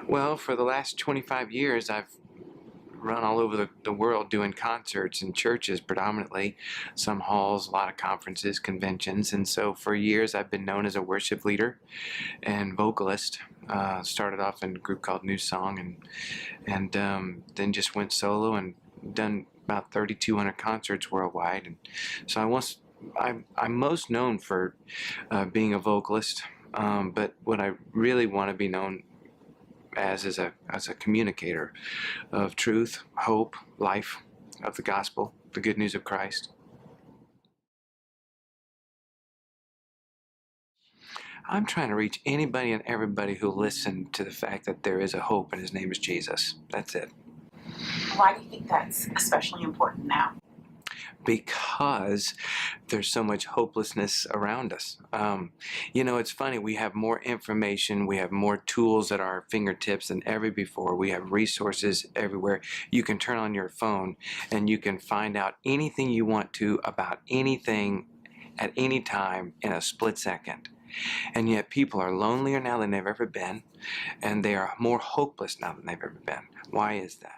Well, for the last 25 years, I've run all over the world doing concerts in churches predominantly, some halls, a lot of conferences, conventions. And so for years, I've been known as a worship leader and vocalist. Started off in a group called New Song and then just went solo and done about 3,200 concerts worldwide. And so I'm most known for being a vocalist, but what I really want to be known as a communicator of truth, hope, life, of the gospel, the good news of Christ. I'm trying to reach anybody and everybody who listened to the fact that there is a hope and his name is Jesus. That's it. Why do you think that's especially important now? Because there's so much hopelessness around us. It's funny, we have more information, we have more tools at our fingertips than ever before. We have resources everywhere. You can turn on your phone and you can find out anything you want to about anything at any time in a split second. And yet people are lonelier now than they've ever been, and they are more hopeless now than they've ever been. Why is that?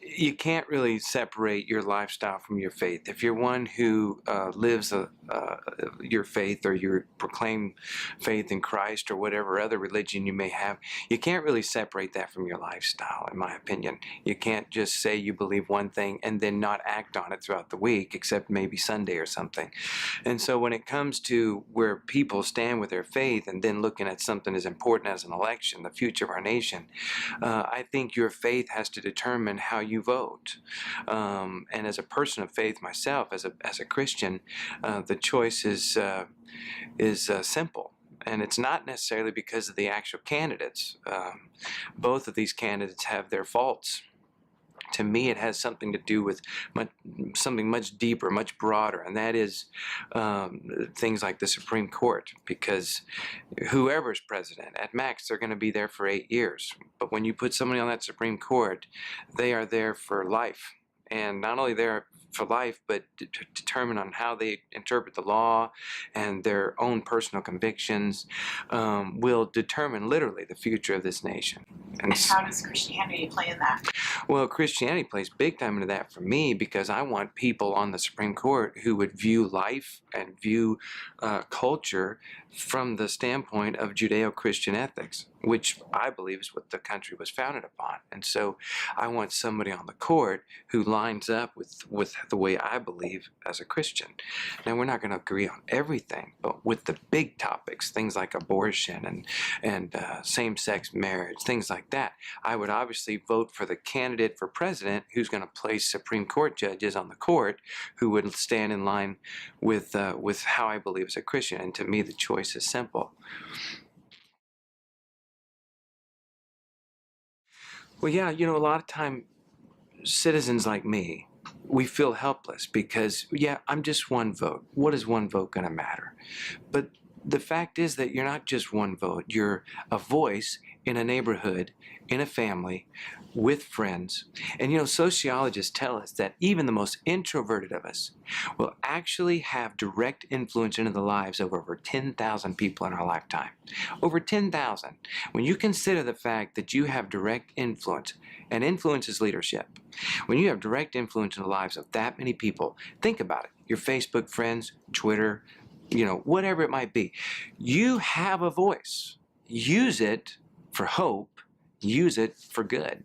You can't really separate your lifestyle from your faith. If you're one who lives your faith, or you proclaim faith in Christ or whatever other religion you may have, you can't really separate that from your lifestyle, in my opinion. You can't just say you believe one thing and then not act on it throughout the week, except maybe Sunday or something. And so when it comes to where people stand with their faith and then looking at something as important as an election, the future of our nation, I think your faith has to determine how you vote. And as a person of faith myself, as a Christian, the choice is simple. And it's not necessarily because of the actual candidates. Both of these candidates have their faults. To me, it has something to do with something much deeper, much broader, and that is things like the Supreme Court. Because whoever's president, at max, they're going to be there for 8 years. But when you put somebody on that Supreme Court, they are there for life. And not only there for life, but to determine on how they interpret the law, and their own personal convictions will determine literally the future of this nation. And how does Christianity play in that? Well, Christianity plays big time into that for me, because I want people on the Supreme Court who would view life and view culture from the standpoint of Judeo-Christian ethics, which I believe is what the country was founded upon. And so I want somebody on the court who lines up with the way I believe as a Christian. Now, we're not going to agree on everything, but with the big topics, things like abortion and same-sex marriage, things like that, I would obviously vote for the candidate for president who's going to place Supreme Court judges on the court who would stand in line with how I believe as a Christian. And to me, the choice is simple. Well, yeah, a lot of time citizens like me, we feel helpless because, yeah, I'm just one vote. What is one vote going to matter? But the fact is that you're not just one vote. You're a voice in a neighborhood, in a family, with friends. And sociologists tell us that even the most introverted of us will actually have direct influence into the lives of over 10,000 people in our lifetime. Over 10,000. When you consider the fact that you have direct influence, and influence is leadership. When you have direct influence in the lives of that many people, think about it. Your Facebook friends, Twitter, whatever it might be. You have a voice. Use it for hope. Use it for good.